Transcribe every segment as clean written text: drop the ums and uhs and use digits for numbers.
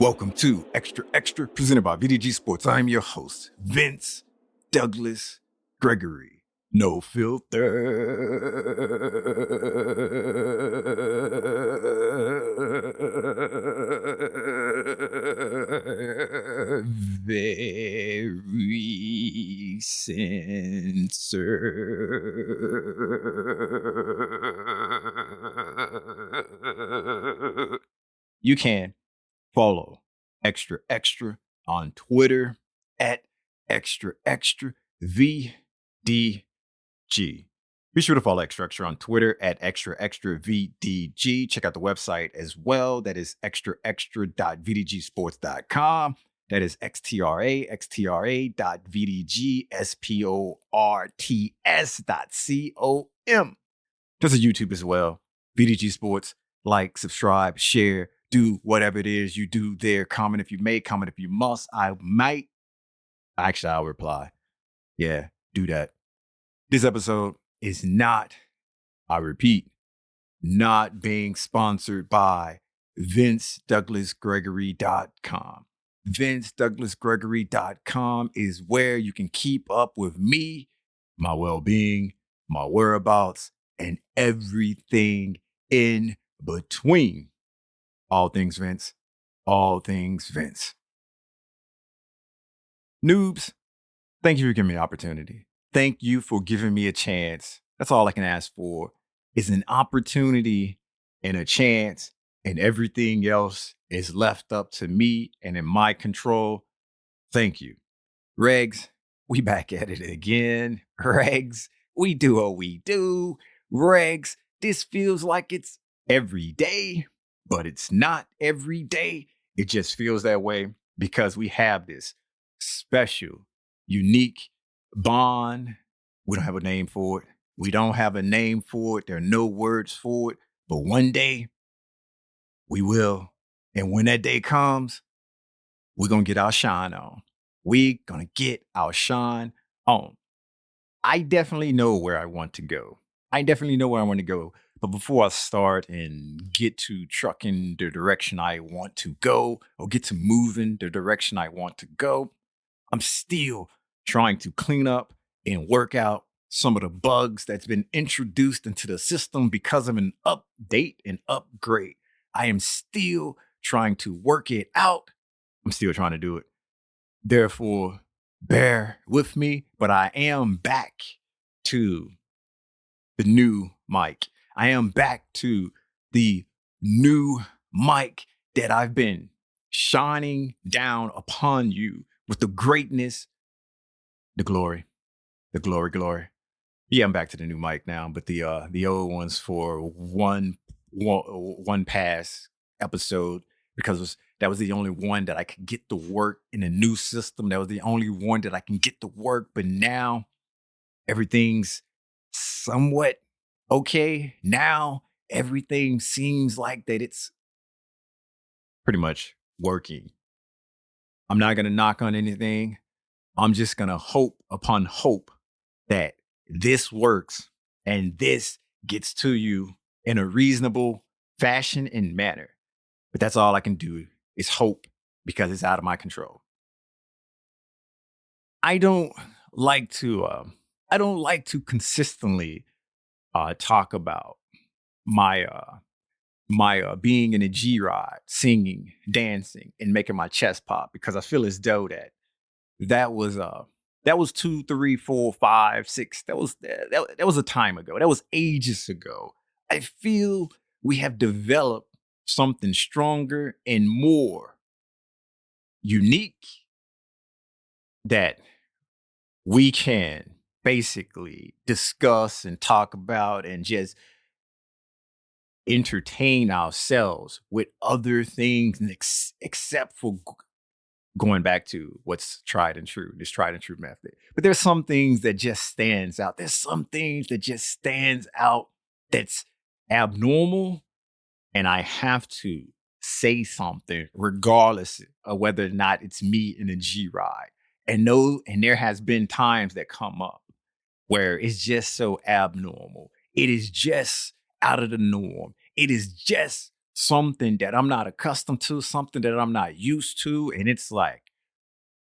Welcome to Xtra, presented by VDG Sports. I'm your host, Vince Douglas Gregory. No filter. Very censored. You can follow Xtra on Twitter at Xtra VDG. Be sure to follow Xtra on Twitter at Xtra VDG. Check out the website as well. That is xtra.vdgsports.com. That is xtra.vdgsports.com. There's a YouTube as well. VDG Sports. Like, subscribe, share, do whatever it is you do there. Comment if you may, comment if you must. I'll reply. Yeah, do that. This episode is not, I repeat, not being sponsored by VinceDouglasGregory.com. VinceDouglasGregory.com is where you can keep up with me, my well-being, my whereabouts, and everything in between. All things Vince. All things Vince. Noobs, thank you for giving me an opportunity. Thank you for giving me a chance. That's all I can ask for is an opportunity and a chance, and everything else is left up to me and in my control. Thank you. Regs, we back at it again. Regs, we do what we do. Regs, this feels like it's every day, but it's not every day. It just feels that way because we have this special, unique bond. We don't have a name for it. We don't have a name for it. There are no words for it. But one day, we will. And when that day comes, we're going to get our shine on. We're going to get our shine on. I definitely know where I want to go. But before I start and get to trucking the direction I want to go, or get to moving the direction I want to go, I'm still trying to clean up and work out some of the bugs that's been introduced into the system because of an update and upgrade. I am still trying to work it out. I'm still trying to do it. Therefore, bear with me, but I am back to the new mic. I am back to the new mic that I've been shining down upon you with the greatness, the glory. Yeah, I'm back to the new mic now, but the old ones for one pass episode, because that was the only one that I could get to work in a new system. That was the only one that I can get to work. But now everything's somewhat okay. Now everything seems like that it's pretty much working. I'm not going to knock on anything. I'm just going to hope upon hope that this works and this gets to you in a reasonable fashion and manner. But that's all I can do is hope, because it's out of my control. I don't like to consistently talk about my being in a G-ride, singing, dancing, and making my chest pop, because I feel as though that was 2, 3, 4, 5, 6. That was a time ago. That was ages ago. I feel we have developed something stronger and more unique that we can basically discuss and talk about and just entertain ourselves with other things, except for going back to what's tried and true, this tried and true method. But there's some things that just stands out. There's some things that just stands out that's abnormal, and I have to say something regardless of whether or not it's me in a G-ride. And there has been times that come up where it's just so abnormal. It is just out of the norm. It is just something that I'm not accustomed to, something that I'm not used to. And it's like,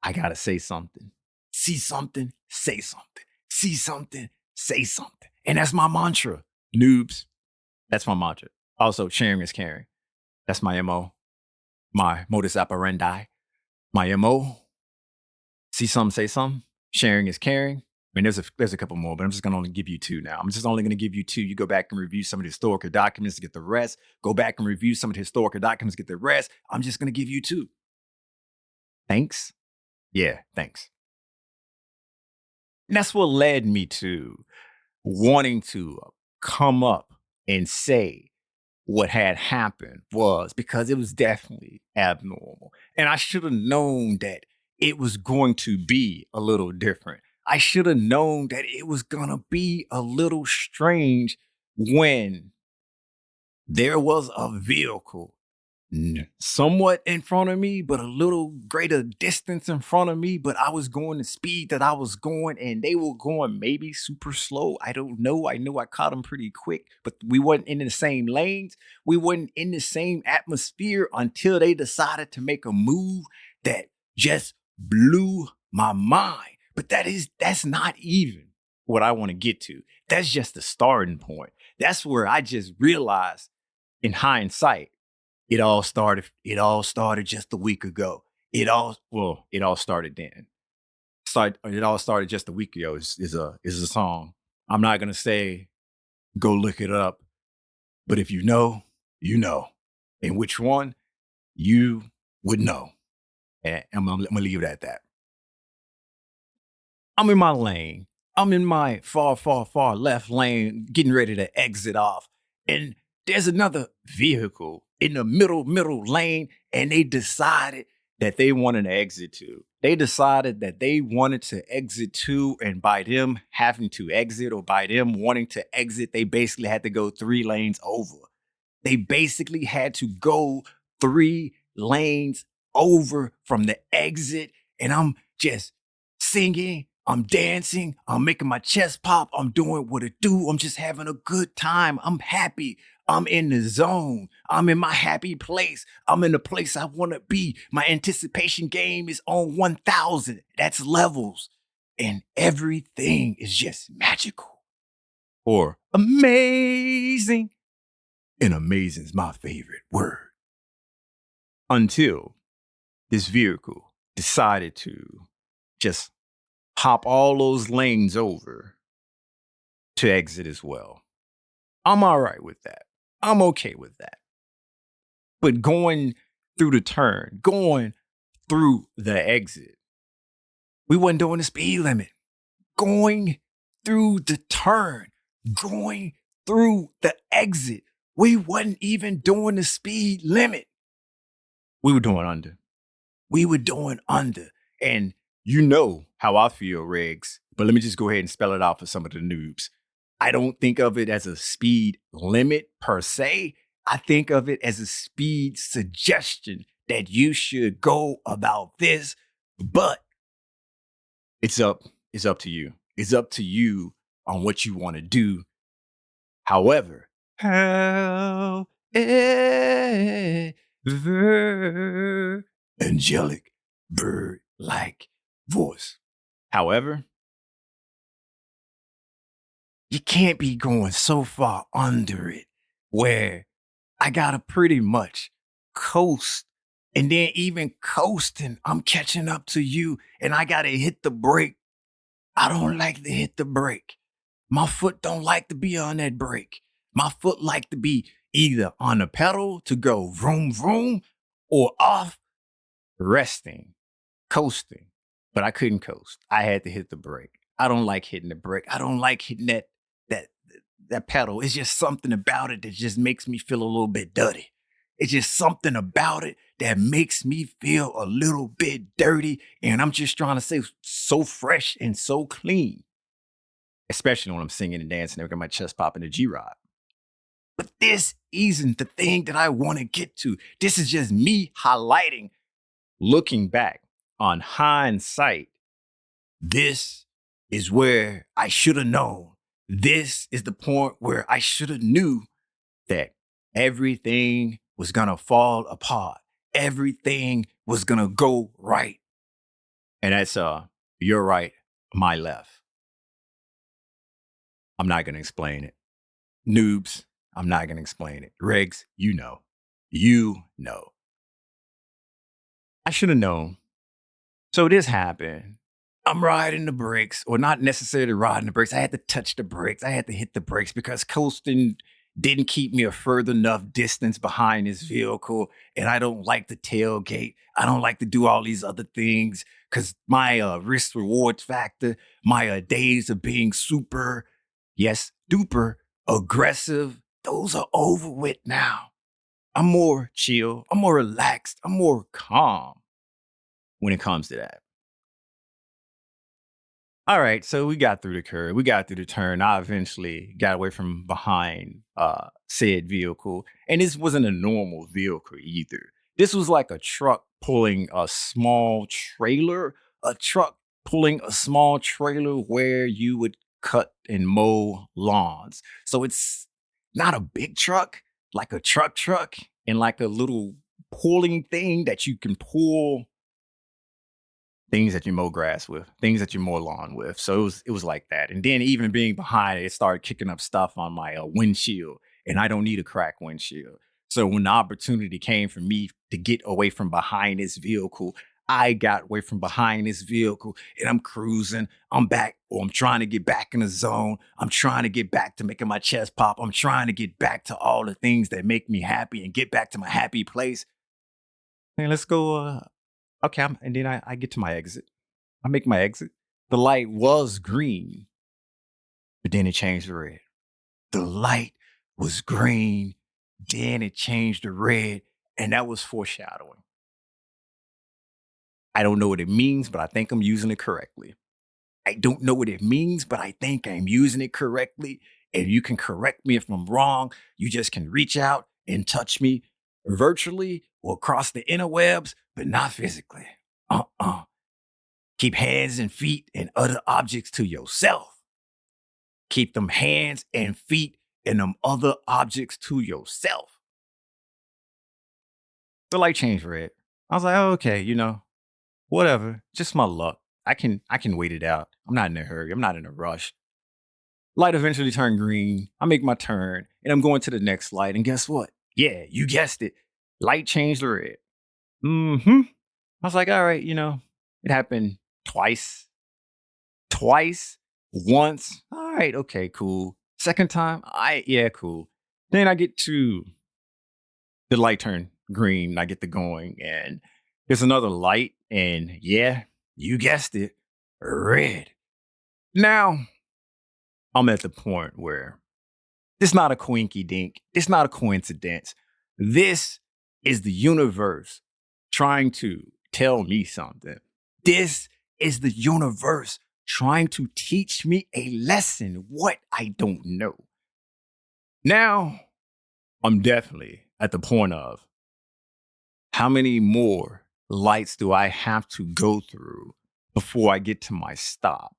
I got to say something. See something, say something. See something, say something. And that's my mantra, noobs. That's my mantra. Also, sharing is caring. That's my MO, my modus operandi. My MO, see something, say something. Sharing is caring. I mean, there's a couple more, but I'm just gonna only give you two now. I'm just only gonna give you two. You go back and review some of the historical documents to get the rest. Go back and review some of the historical documents to get the rest. I'm just gonna give you two. Thanks. Yeah, thanks. And that's what led me to wanting to come up and say what had happened was because it was definitely abnormal. And I should have known that it was going to be a little different. I should have known that it was going to be a little strange when there was a vehicle somewhat in front of me, but a little greater distance in front of me. But I was going the speed that I was going, and they were going maybe super slow. I don't know. I knew I caught them pretty quick, but we weren't in the same lanes. We weren't in the same atmosphere until they decided to make a move that just blew my mind. But that's not even what I want to get to. That's just the starting point. That's where I just realized in hindsight it all started just a week ago. It all started then. It all started just a week ago is a song. I'm not gonna say go look it up, but if you know, you know. And which one you would know. And I'm gonna leave it at that. I'm in my lane. I'm in my far, far, far left lane, getting ready to exit off. And there's another vehicle in the middle lane, and they decided that they wanted to exit to. They decided that they wanted to exit to, and by them having to exit or by them wanting to exit, they basically had to go 3 lanes over. They basically had to go 3 lanes over from the exit. And I'm just singing, I'm dancing, I'm making my chest pop, I'm doing what it do. I'm just having a good time. I'm happy. I'm in the zone. I'm in my happy place. I'm in the place I want to be. My anticipation game is on 1,000. That's levels. And everything is just magical or amazing. And amazing is my favorite word. Until this vehicle decided to just hop all those lanes over to exit as well. I'm all right with that. I'm okay with that. But going through the turn, going through the exit, we wasn't doing the speed limit. Going through the turn, going through the exit, we wasn't even doing the speed limit. We were doing under. We were doing under. And you know how I feel, Regs, but let me just go ahead and spell it out for some of the noobs. I don't think of it as a speed limit per se. I think of it as a speed suggestion that you should go about this, but it's up to you. It's up to you on what you want to do. However, angelic bird like voice. However, you can't be going so far under it where I gotta pretty much coast. And then even coasting, I'm catching up to you and I gotta hit the brake. I don't like to hit the brake. My foot don't like to be on that brake. My foot like to be either on the pedal to go vroom vroom or off resting, coasting. But I couldn't coast. I had to hit the brake. I don't like hitting the brake. I don't like hitting that that pedal. It's just something about it that just makes me feel a little bit dirty. It's just something about it that makes me feel a little bit dirty. And I'm just trying to say so fresh and so clean, especially when I'm singing and dancing and got my chest popping the G-Rod. But this isn't the thing that I want to get to. This is just me highlighting, looking back on hindsight. This is where I should have known. This is the point where I should have knew that everything was gonna fall apart. Everything was gonna go right. And that's your right, my left. I'm not gonna explain it. Noobs, I'm not gonna explain it. Regs, you know. You know. I should have known. So this happened. I'm riding the brakes, or not necessarily riding the brakes. I had to touch the brakes. I had to hit the brakes because coasting didn't keep me a further enough distance behind this vehicle. And I don't like the tailgate. I don't like to do all these other things because my risk reward factor, my days of being super, yes, duper aggressive, those are over with now. I'm more chill. I'm more relaxed. I'm more calm when it comes to that. All right, so we got through the curve. We got through the turn. I eventually got away from behind said vehicle. And this wasn't a normal vehicle either. This was like a truck pulling a small trailer, a truck pulling a small trailer where you would cut and mow lawns. So it's not a big truck, like a truck, and like a little pulling thing that you can pull things that you mow grass with, things that you mow lawn with. So it was like that. And then even being behind it, it started kicking up stuff on my windshield, and I don't need a cracked windshield. So when the opportunity came for me to get away from behind this vehicle, I got away from behind this vehicle and I'm cruising. I'm back, or I'm trying to get back in the zone. I'm trying to get back to making my chest pop. I'm trying to get back to all the things that make me happy and get back to my happy place. Man, let's go. Okay, and then I get to my exit. I make my exit. The light was green, but then it changed to red. The light was green, then it changed to red, and that was foreshadowing. I don't know what it means, but I think I'm using it correctly. I don't know what it means, but I think I'm using it correctly. And you can correct me if I'm wrong. You just can reach out and touch me virtually or across the interwebs, but not physically. Uh-uh. Keep hands and feet and other objects to yourself. Keep them hands and feet and them other objects to yourself. The light changed red. I was like, oh, okay, whatever. Just my luck. I can wait it out. I'm not in a hurry. I'm not in a rush. Light eventually turned green. I make my turn and I'm going to the next light. And guess what? Yeah, you guessed it. Light changed to red. Mm-hmm. I was like, all right, it happened twice. Twice, once. All right, okay, cool. Second time, yeah, cool. Then I get to the light turn green, and I get the going, and there's another light, and yeah, you guessed it, red. Now I'm at the point where it's not a quinky dink, it's not a coincidence. This is the universe trying to tell me something. This is the universe trying to teach me a lesson, what I don't know. Now, I'm definitely at the point of how many more lights do I have to go through before I get to my stop?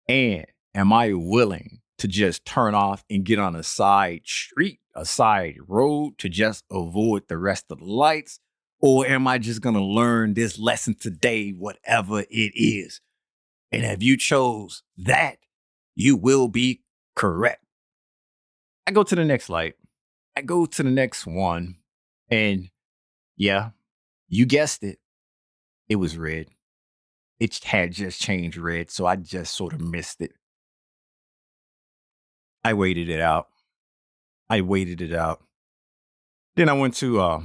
And am I willing to just turn off and get on a side street, a side road to just avoid the rest of the lights? Or am I just going to learn this lesson today, whatever it is? And if you chose that, you will be correct. I go to the next light. I go to the next one. And yeah, you guessed it. It was red. It had just changed red. So I just sort of missed it. I waited it out. I waited it out. Then I went to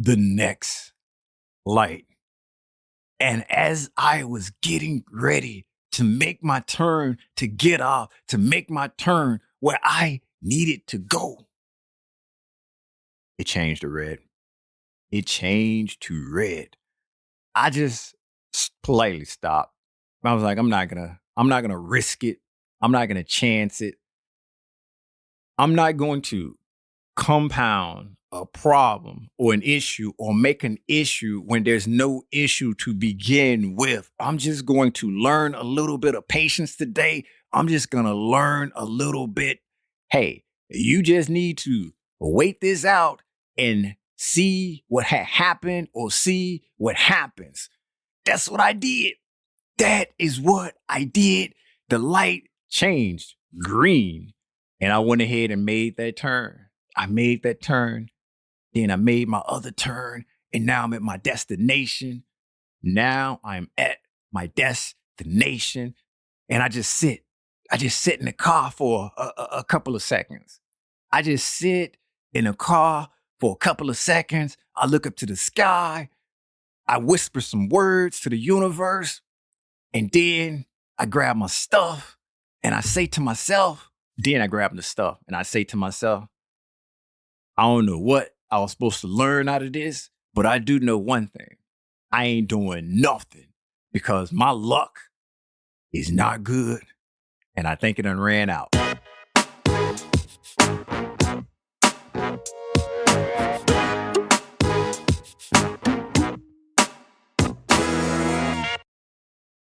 the next light. And as I was getting ready to make my turn, to get off, to make my turn where I needed to go, it changed to red. It changed to red. I just politely stopped. I was like, I'm not gonna risk it. I'm not gonna chance it. I'm not going to compound a problem or an issue or make an issue when there's no issue to begin with. I'm just going to learn a little bit of patience today. I'm just going to learn a little bit. Hey, you just need to wait this out and see what had happened or see what happens. That's what I did. That is what I did. The light changed green and I went ahead and made that turn. I made that turn. Then I made my other turn and now I'm at my destination. Now I'm at my destination and I just sit. I just sit in the car for a couple of seconds. I just sit in a car for a couple of seconds. I look up to the sky. I whisper some words to the universe. And then I grab my stuff and I say to myself, then I grab the stuff and I say to myself, I don't know what I was supposed to learn out of this, but I do know one thing. I ain't doing nothing because my luck is not good. And I think it done ran out.